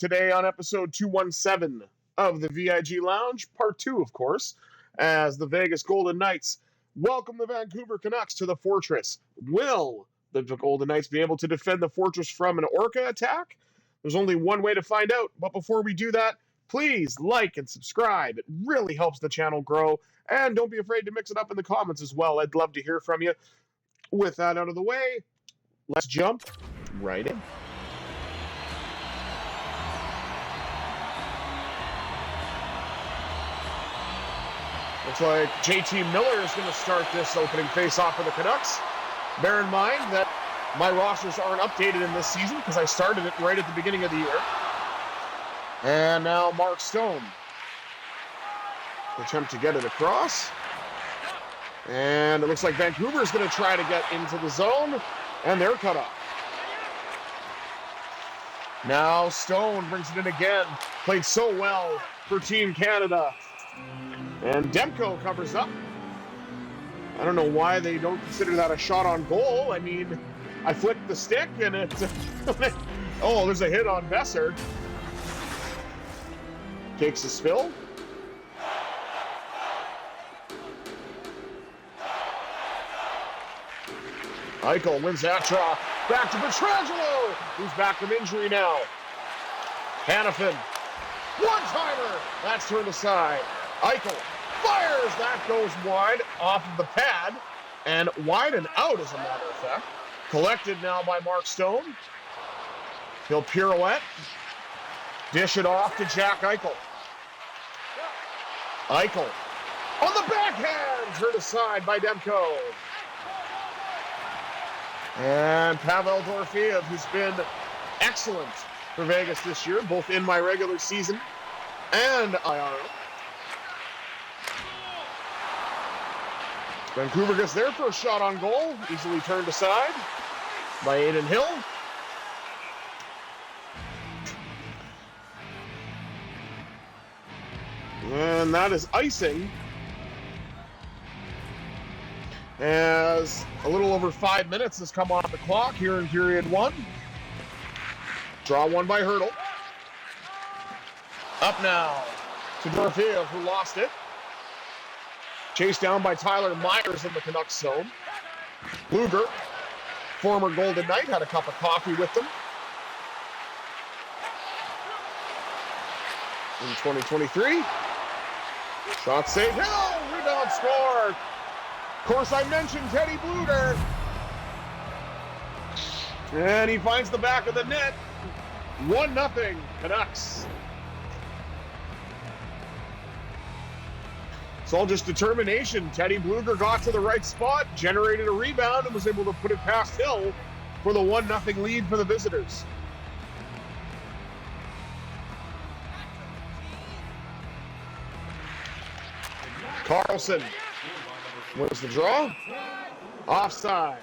today on episode 217 of the VIG Lounge, part 2, of course, as the Vegas Golden Knights welcome the Vancouver Canucks to the Fortress. Will the Golden Knights be able to defend the Fortress from an Orca attack? There's only one way to find out, but before we do that, please like and subscribe. It really helps the channel grow, and don't be afraid to mix it up in the comments as well. I'd love to hear from you. With that out of the way, let's jump right in. Looks like JT Miller is going to start this opening face-off for the Canucks. Bear in mind that my rosters aren't updated in this season because I started it right at the beginning of the year. And now Mark Stone. Attempt to get it across. And it looks like Vancouver is going to try to get into the zone, and they're cut off. Now Stone brings it in again. Played so well for Team Canada. And Demko covers up. I don't know why they don't consider that a shot on goal. I mean, I flicked the stick and it... oh, there's a hit on Besser. Takes a spill. Eichel wins that draw. Back to Pietrangelo, who's back from injury now. Hanifin. One-timer. That's turned aside. Eichel fires. That goes wide off of the pad. And wide and out, as a matter of fact. Collected now by Mark Stone. He'll pirouette. Dish it off to Jack Eichel. Eichel on the backhand. Turned aside by Demko. And Pavel Dorofeev, who's been excellent for Vegas this year, both in my regular season and IRL. Vancouver gets their first shot on goal, easily turned aside by Aiden Hill. And that is icing, as a little over 5 minutes has come off the clock here in period one. Draw one by Hurdle. Up now to Dorofeev, who lost it. Chased down by Tyler Myers in the Canucks zone. Luger, former Golden Knight, had a cup of coffee with them in 2023. Shot saved. Hill, rebound score. Of course, I mentioned Teddy Bluger. And he finds the back of the net. 1-0 Canucks. It's all just determination. Teddy Bluger got to the right spot, generated a rebound, and was able to put it past Hill for the 1-0 lead for the visitors. Carlson wins the draw. Offside.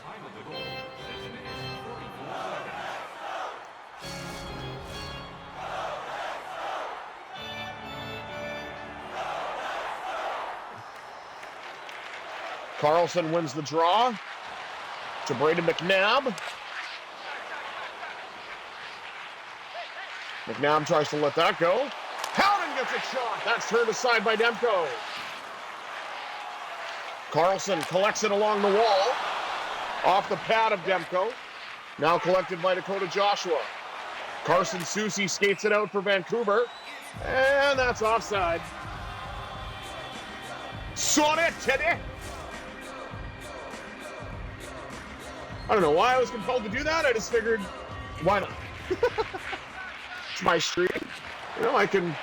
Carlson wins the draw to Braden McNabb. McNabb tries to let that go. Howden gets a shot. That's turned aside by Demko. Carlson collects it along the wall, off the pad of Demko. Now collected by Dakota Joshua. Carson Soucy skates it out for Vancouver, and that's offside. Saw it, Teddy. I don't know why I was compelled to do that. I just figured, why not? It's my stream. You know, I can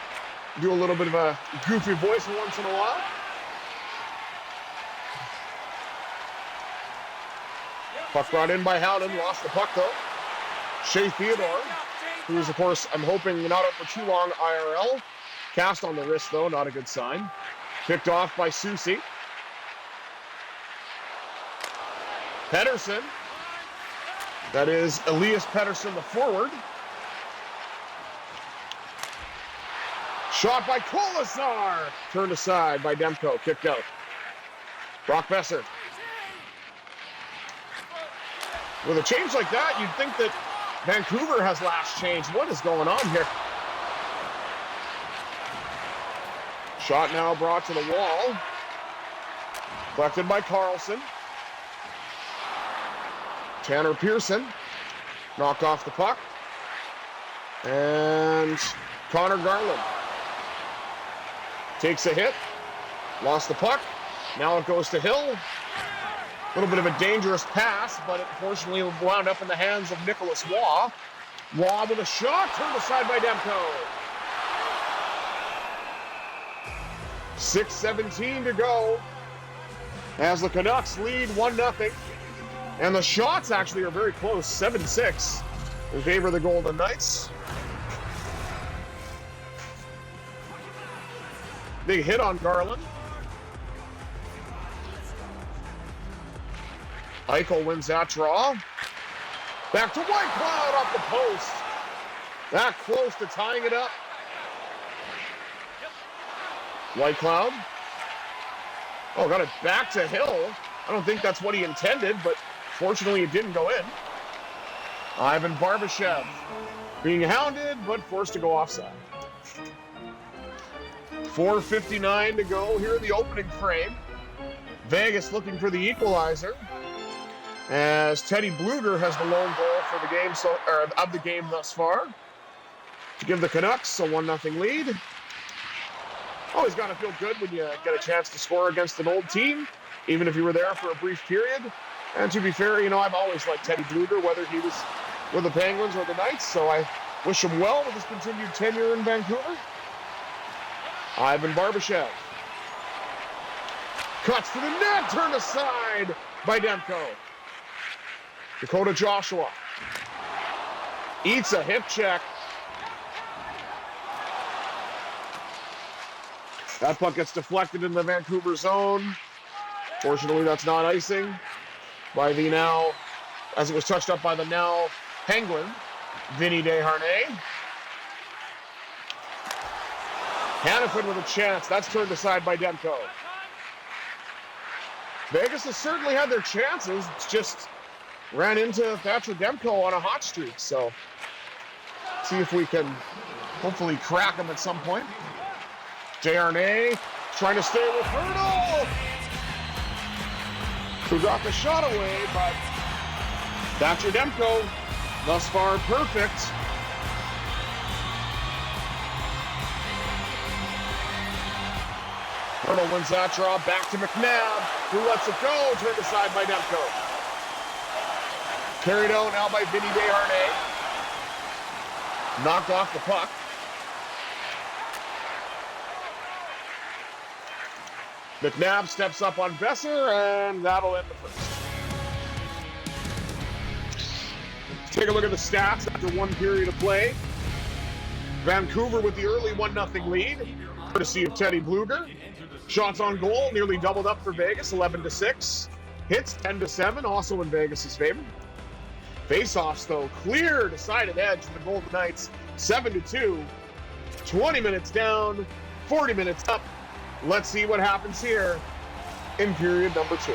do a little bit of a goofy voice once in a while. Puck brought in by Howden, lost the puck though. Shea Theodore, who is, of course, I'm hoping not out for too long IRL. Cast on the wrist though, not a good sign. Picked off by Soucy. Pettersson. That is Elias Pettersson, the forward. Shot by Kolasar. Turned aside by Demko. Kicked out. Brock Besser. With a change like that, you'd think that Vancouver has last change. What is going on here? Shot now brought to the wall. Collected by Carlson. Tanner Pearson knocked off the puck. And Connor Garland takes a hit. Lost the puck. Now it goes to Hill. A little bit of a dangerous pass, but it fortunately wound up in the hands of Nicholas Waugh. Waugh with a shot, turned aside by Demko. 6:17 to go as the Canucks lead 1-0. And the shots actually are very close, 7-6 in favor of the Golden Knights. Big hit on Garland. Eichel wins that draw. Back to Whitecloud off the post. That close to tying it up. Whitecloud. Oh, got it back to Hill. I don't think that's what he intended, but fortunately it didn't go in. Ivan Barbashev being hounded, but forced to go offside. 4:59 to go here in the opening frame. Vegas looking for the equalizer, as Teddy Bluger has the lone goal for the game, of the game thus far, to give the Canucks a 1-0 lead. Always got to feel good when you get a chance to score against an old team, even if you were there for a brief period. And to be fair, I've always liked Teddy Bluger, whether he was with the Penguins or the Knights, so I wish him well with his continued tenure in Vancouver. Ivan Barbashev cuts to the net, turned aside by Demko. Dakota Joshua eats a hip check. That puck gets deflected in the Vancouver zone. Fortunately, that's not icing by the now, as it was touched up by the now Penguin, Vinny Desharnais. Hanifin with a chance. That's turned aside by Demko. Vegas has certainly had their chances. It's just ran into Thatcher Demko on a hot streak. So see if we can hopefully crack him at some point. Desharnais trying to stay with Hurdle, who got the shot away, but Thatcher Demko thus far perfect. Hurdle wins that draw, back to McNabb, who lets it go, turned aside by Demko. Carried out now by Vinny Desharnais. Knocked off the puck. McNabb steps up on Besser, and that'll end the first. Let's take a look at the stats after one period of play. Vancouver with the early 1-0 lead, courtesy of Teddy Bluger. Shots on goal nearly doubled up for Vegas, 11-6. Hits 10-7, also in Vegas' favor. Face-offs, though, clear decided edge for the Golden Knights, 7-2. 20 minutes down, 40 minutes up. Let's see what happens here in period number 2.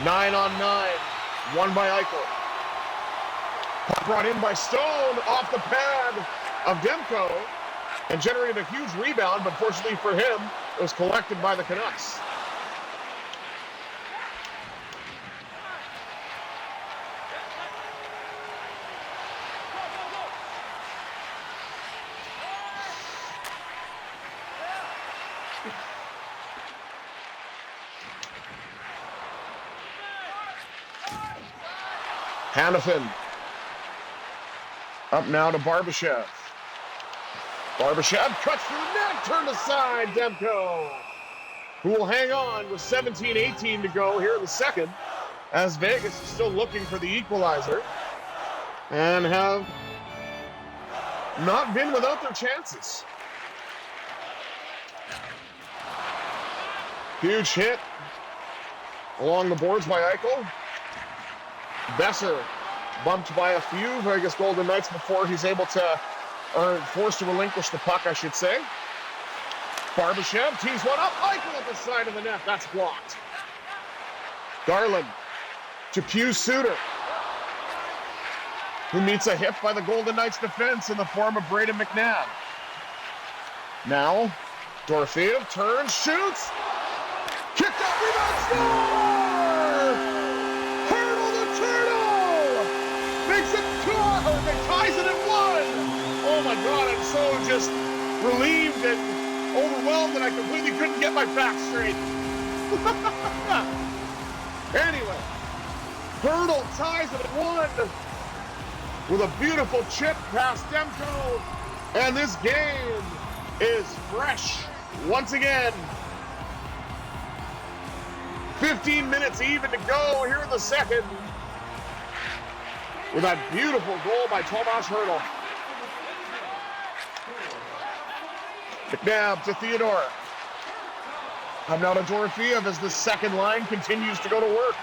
Nine on 9, won by Eichel. Puck brought in by Stone off the pad of Demko and generated a huge rebound, but fortunately for him, it was collected by the Canucks. Hanifin. Up now to Barbashev. Barbashev cuts through the net, turned aside, Demko, who will hang on with 17-18 to go here in the second, as Vegas is still looking for the equalizer and have not been without their chances. Huge hit along the boards by Eichel. Besser bumped by a few Vegas Golden Knights before he's able to, or forced to relinquish the puck, I should say. Barbashev tees one up. Eichel at the side of the net. That's blocked. Garland to Pius Suter. who meets a hit by the Golden Knights defense in the form of Braden McNabb. Now, Dorofeev turns, shoots, kicked out, rebound, score! Hurdle the Turtle! Makes it ties it at 1! Oh my God, I'm so just relieved and overwhelmed that I completely couldn't get my facts straight. Anyway, Hurdle ties it at 1 with a beautiful chip past Demko, and this game is fresh once again. 15 minutes even to go here in the second with that beautiful goal by Tomas Hurdle. McNabb to Theodore. Now to Dorofeev as the second line continues to go to work.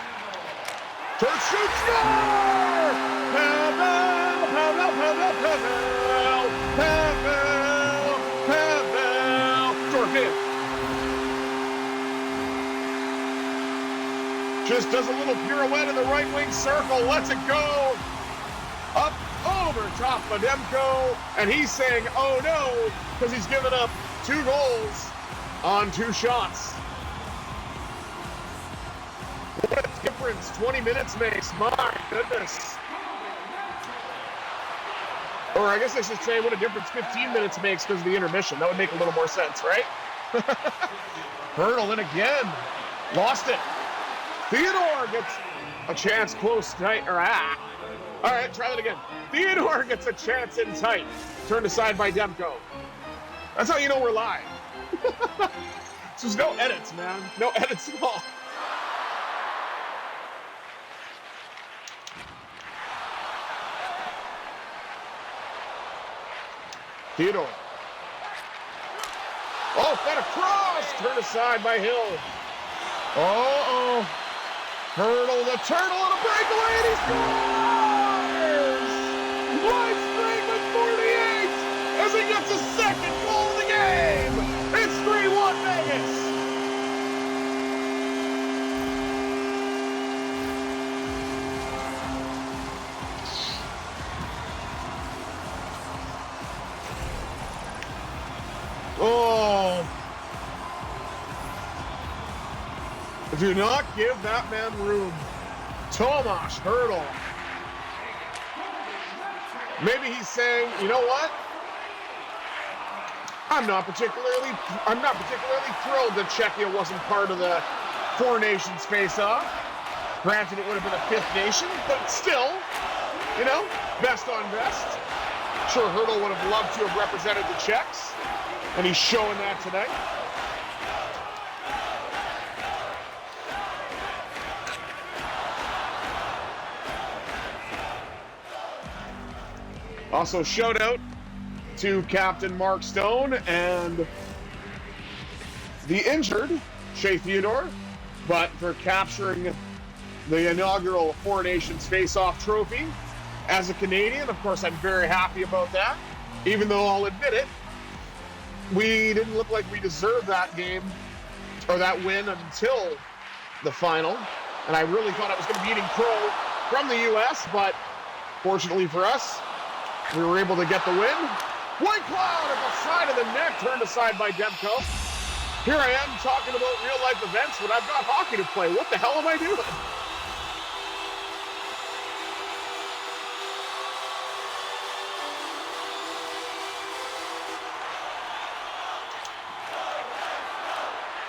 Turn, shoot, score! Pavel, Pavel, Pavel, Pavel, Pavel, Pavel. Dorofeev. Just does a little pirouette in the right wing circle, lets it go. Up over top of Demko, and he's saying, oh no, because he's given up 2 goals on 2 shots. What a difference 20 minutes makes, my goodness. Or I guess I should say what a difference 15 minutes makes because of the intermission. That would make a little more sense, right? Hurdle in again. Lost it. Theodore gets a chance close tight, or All right, try that again. Theodore gets a chance in tight. Turned aside by Demko. That's how you know we're live. So there's no edits, man. No edits at all. Theodore. Oh, fed across. Turned aside by Hill. Uh-oh. Hurdle the Turtle on a breakaway, and he scores! Line straight with 48 as he gets his second goal of the game. It's 3-1 Vegas. Oh. Do not give that man room. Tomas Hurdle. Maybe he's saying, you know what? I'm not particularly thrilled that Czechia wasn't part of the Four Nations face-off. Granted, it would have been a fifth nation, but still, you know, best on best. Sure, Hurdle would have loved to have represented the Czechs, and he's showing that tonight. Also, shout out to Captain Mark Stone and the injured Shea Theodore, but for capturing the inaugural Four Nations Face-Off trophy. As a Canadian, of course, I'm very happy about that, even though I'll admit it, we didn't look like we deserved that game or that win until the final, and I really thought I was going to be eating crow from the U.S., but fortunately for us, we were able to get the win. White Cloud at the side of the net, turned aside by Demko. Here I am talking about real-life events when I've got hockey to play. What the hell am I doing?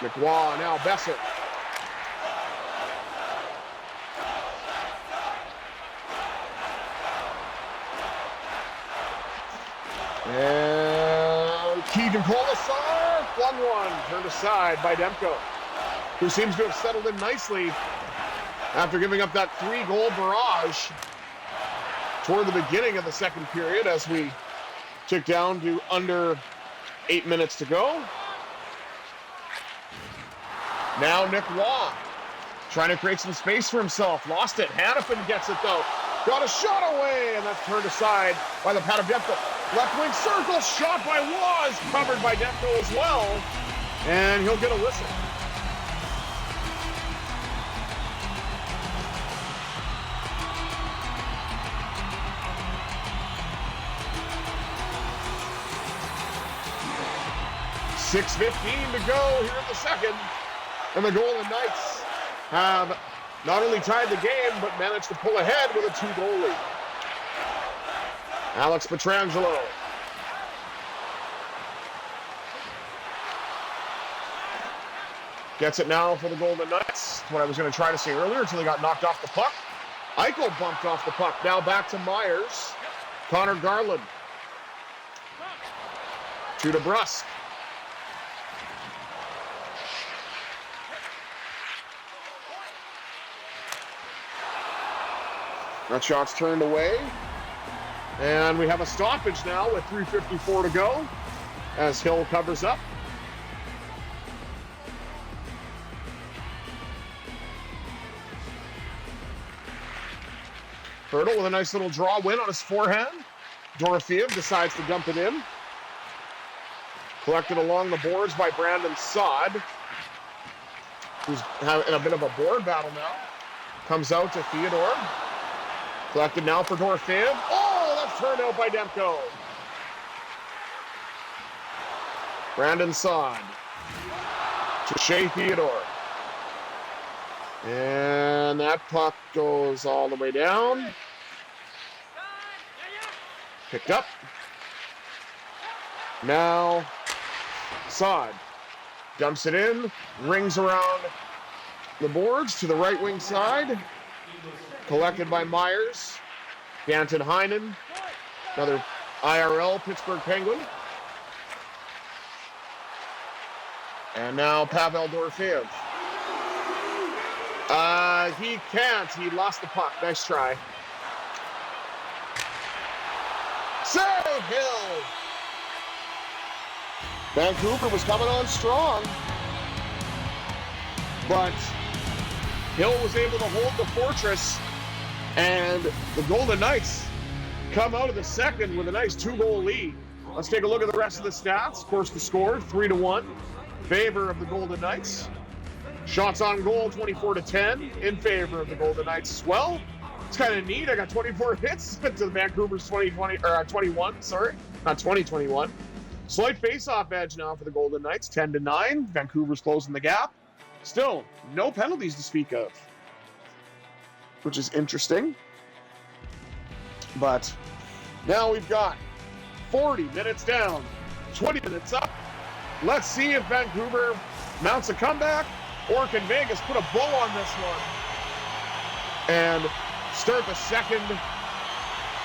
McWaw, now Besser. And Keegan Colasar, flung one, turned aside by Demko, who seems to have settled in nicely after giving up that 3-goal barrage toward the beginning of the second period as we tick down to under 8 minutes to go. Now Nick Waugh trying to create some space for himself. Lost it. Hannafin gets it though. Got a shot away, and that's turned aside by the pad of Demko. Left wing circle, shot by Waugh, is covered by Demko as well, and he'll get a whistle. 6:15 to go here in the second. And the Golden Knights have not only tied the game, but managed to pull ahead with a 2-goal lead. Alex Pietrangelo. Gets it now for the Golden Knights. What I was going to try to say earlier until he got knocked off the puck. Eichel bumped off the puck. Now back to Myers. Connor Garland. To DeBrusk. That shot's turned away. And we have a stoppage now with 3:54 to go as Hill covers up. Hurdle with a nice little draw win on his forehand. Dorofeev decides to dump it in. Collected along the boards by Brandon Saad, who's in a bit of a board battle now. Comes out to Theodore. Collected now for Dorofeev. Oh, that's turned out by Demko. Brandon Saad to Shea Theodore. And that puck goes all the way down. Picked up. Now, Saad dumps it in, rings around the boards to the right wing side. Collected by Myers. Danton Heinen, another IRL Pittsburgh Penguin. And now Pavel Dorofeev. He can't. He lost the puck. Nice try. Save Hill. Vancouver was coming on strong, but Hill was able to hold the fortress, and the Golden Knights come out of the second with a nice 2-goal lead. Let's take a look at the rest of the stats. Of course, the score 3-1 favor of the Golden Knights. Shots on goal 24-10 in favor of the Golden Knights as well. It's kind of neat. I got 24 hits to the Vancouver's 21. Sorry, not 2021. Slight face-off edge now for the Golden Knights, 10-9. Vancouver's closing the gap. Still, no penalties to speak of, which is interesting. But now we've got 40 minutes down, 20 minutes up. Let's see if Vancouver mounts a comeback, or can Vegas put a bow on this one and start the second,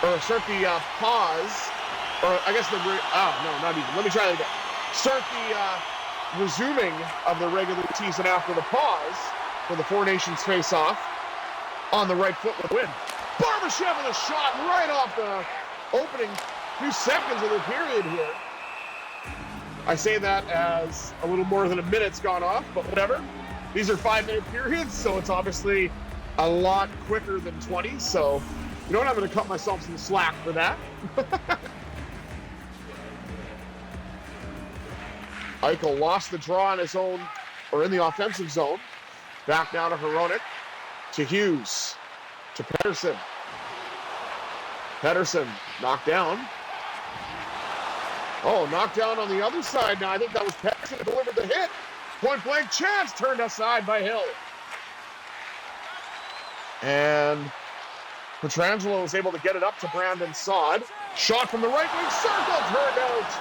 or start the pause, or I guess not even. Let me try that again. Start the resuming of the regular season after the pause for the Four Nations face-off on the right foot with a win. Barbashev with a shot right off the opening few seconds of the period here. I say that as a little more than a minute's gone off, but whatever. These are 5-minute periods, so it's obviously a lot quicker than 20. So, you know what? I'm going to cut myself some slack for that. Eichel lost the draw in his own, or in the offensive zone. Back now to Hronek, to Hughes, to Pettersson. Pettersson knocked down. Oh, knocked down on the other side now. I think that was Pettersson who delivered the hit. Point blank chance turned aside by Hill. And Pietrangelo was able to get it up to Brandon Saad. Shot from the right wing circle turned out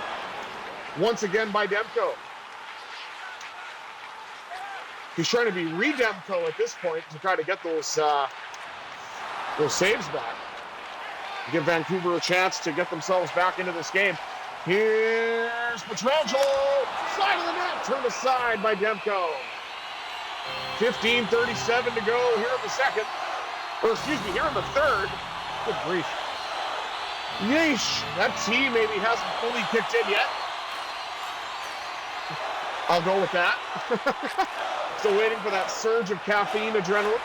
once again by Demko. He's trying to be re-Demko at this point to try to get those saves back. Give Vancouver a chance to get themselves back into this game. Here's Pietrangelo, side of the net, turned aside by Demko. 15:37 to go here in the second. Or excuse me, here in the third. Good grief. Yeesh, that tee maybe hasn't fully kicked in yet. I'll go with that. Still waiting for that surge of caffeine adrenaline.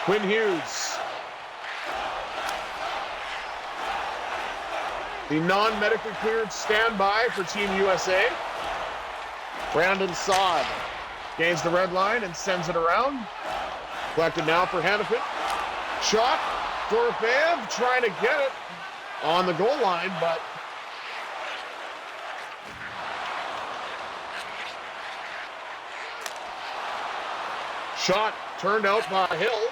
Quinn Hughes. The non-medically cleared standby for Team USA. Brandon Saad gains the red line and sends it around. Collected now for Hannafin. Shot. Dorofeev trying to get it on the goal line, but Shot turned out by Hill.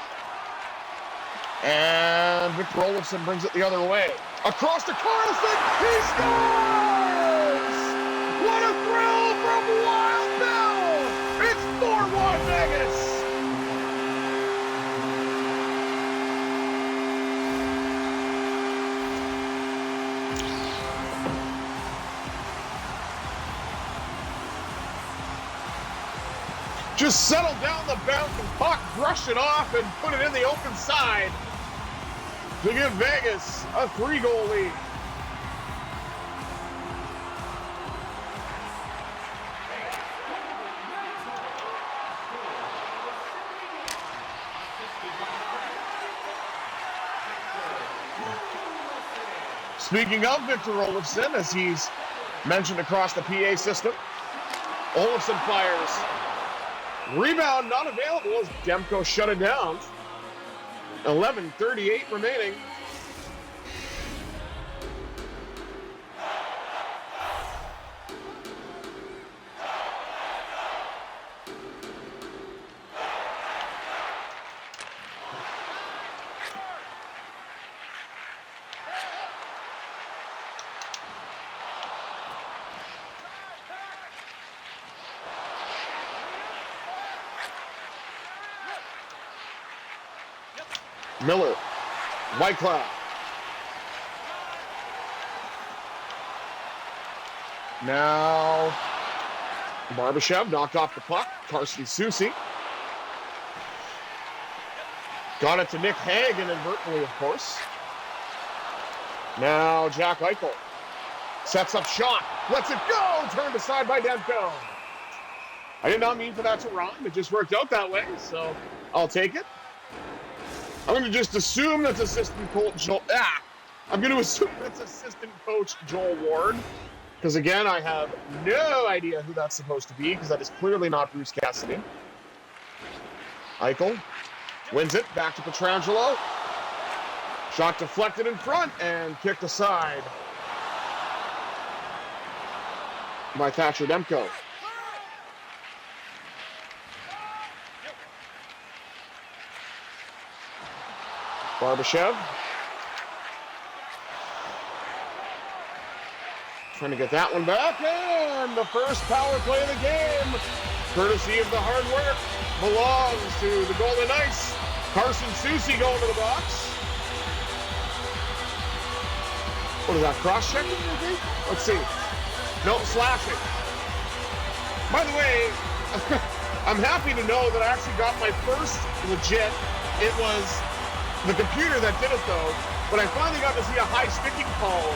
And Victor Olofsson brings it the other way. Across to Carlson. He scores! What a thrill from Wild Bill! It's 4-1 Vegas! Just settle down the bouncing puck, brush it off, and put it in the open side to give Vegas a 3-goal lead. Speaking of Victor Olofsson, as he's mentioned across the PA system, Olofsson fires. Rebound not available as Demko shut it down. 11:38 remaining. Miller, Whitecloud. Now, Barbashev knocked off the puck. Carson Soucy. Got it to Nick Hagen inadvertently, of course. Now, Jack Eichel. Sets up shot. Lets it go. Turned aside by Demko. I did not mean for that to rhyme. It just worked out that way, so I'll take it. I'm going to just assume that's assistant coach Joel. I'm going to assume that's assistant coach Joel Ward, because again, I have no idea who that's supposed to be, because that is clearly not Bruce Cassidy. Eichel wins it back to Pietrangelo. Shot deflected in front and kicked aside by Thatcher Demko. Barbashev. Trying to get that one back, and the first power play of the game, courtesy of the hard work, belongs to the Golden Knights. Carson Soucy going to the box. What is that, cross-checking, I think? Let's see. No, slashing. By the way, I'm happy to know that I actually got my first legit. It was the computer that did it, though, but I finally got to see a high sticking call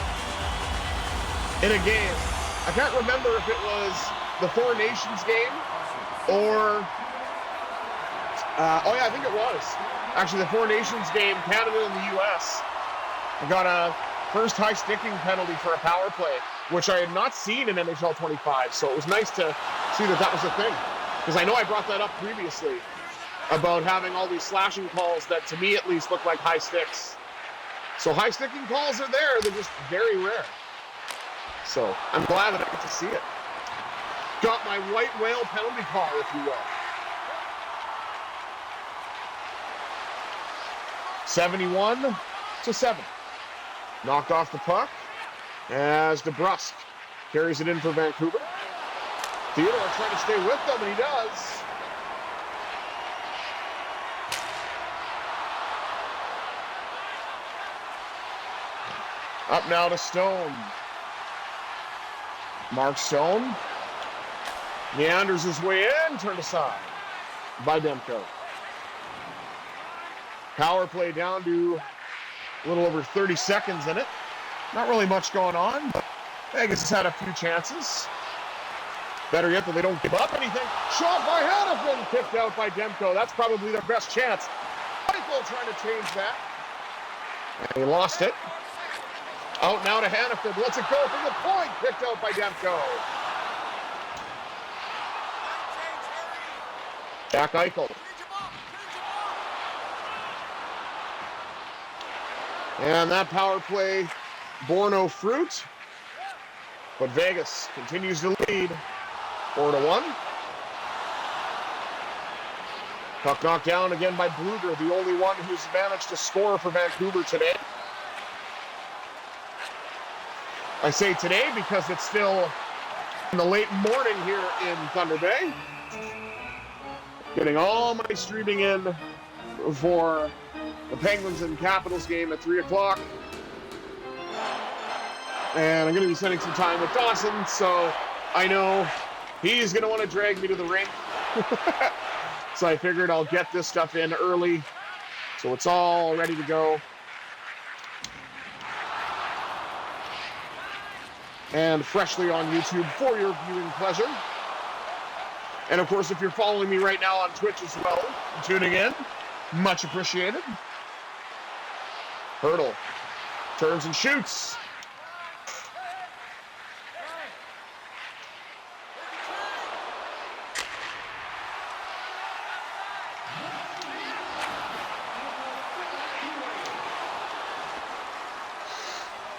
in a game. I can't remember if it was the Four Nations game or oh yeah, I think it was actually the Four Nations game, Canada and the US. I got a first high sticking penalty for a power play, which I had not seen in NHL 25, so it was nice to see that that was a thing, because I know I brought that up previously about having all these slashing calls that, to me at least, look like high sticks. So high sticking calls are there, they're just very rare. So I'm glad that I get to see it. Got my white whale penalty car, if you will. 71-7. Knocked off the puck as DeBrusk carries it in for Vancouver. Theodore trying to stay with them, and he does. Up now to Stone. Mark Stone meanders his way in, turned aside by Demko. Power play down to a little over 30 seconds in it. Not really much going on, but Vegas has had a few chances. Better yet, that they don't give up anything. Shot by Hannafin, kicked out by Demko. That's probably their best chance. Eichel trying to change that. And he lost it. Out now to Hannafin. Lets it go from the point. Picked out by Demko. Jack Eichel. And that power play bore no fruit. But Vegas continues to lead 4-1. Puck knocked down again by Bluger, the only one who's managed to score for Vancouver today. I say today because it's still in the late morning here in Thunder Bay. Getting all my streaming in for the Penguins and Capitals game at 3 o'clock. And I'm going to be spending some time with Dawson, so I know he's going to want to drag me to the rink. So I figured I'll get this stuff in early, so it's all ready to go. And freshly on YouTube for your viewing pleasure. And of course, if you're following me right now on Twitch as well, tuning in, much appreciated. Hurdle turns and shoots.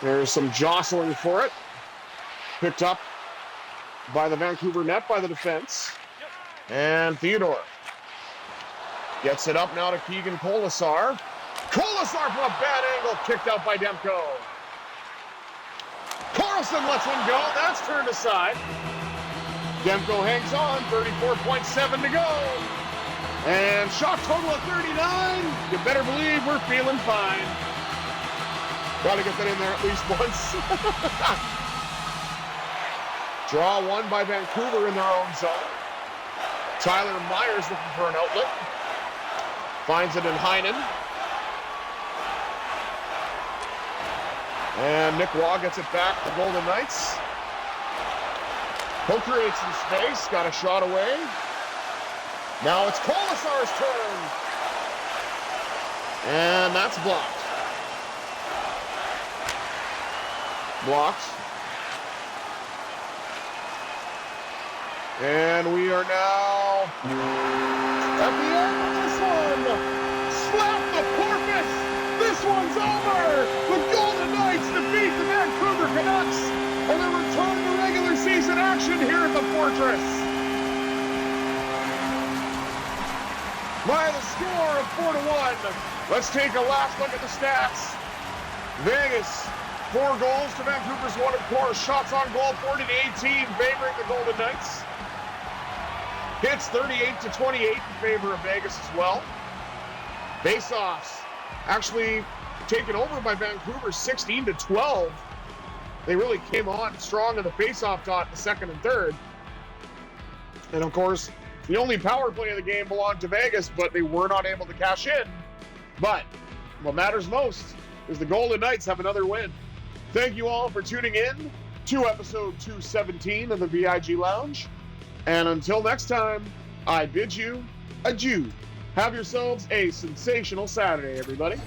There's some jostling for it. Picked up by the Vancouver net by the defense. And Theodore gets it up now to Keegan Colasar. Colasar from a bad angle, kicked out by Demko. Carlson lets one go. That's turned aside. Demko hangs on. 34.7 to go. And shot total of 39. You better believe we're feeling fine. Got to get that in there at least once. Draw one by Vancouver in their own zone. Tyler Myers looking for an outlet. Finds it in Heinen. And Nick Waugh gets it back to the Golden Knights. He'll create some space. Got a shot away. Now it's Colasar's turn. And that's blocked. Blocked. And we are now at the end of this one. Slap the porpoise. This one's over. The Golden Knights defeat the Vancouver Canucks and they return to regular season action here at the Fortress. By the score of 4-1. Let's take a last look at the stats. Vegas, 4 goals to Vancouver's 1, of course. Shots on goal, 40-18, favoring the Golden Knights. Hits 38-28 in favor of Vegas as well. Face-offs actually taken over by Vancouver, 16-12. They really came on strong in the face-off dot in the second and third. And of course, the only power play of the game belonged to Vegas, but they were not able to cash in. But what matters most is the Golden Knights have another win. Thank you all for tuning in to episode 217 of the VIG Lounge. And until next time, I bid you adieu. Have yourselves a sensational Saturday, everybody.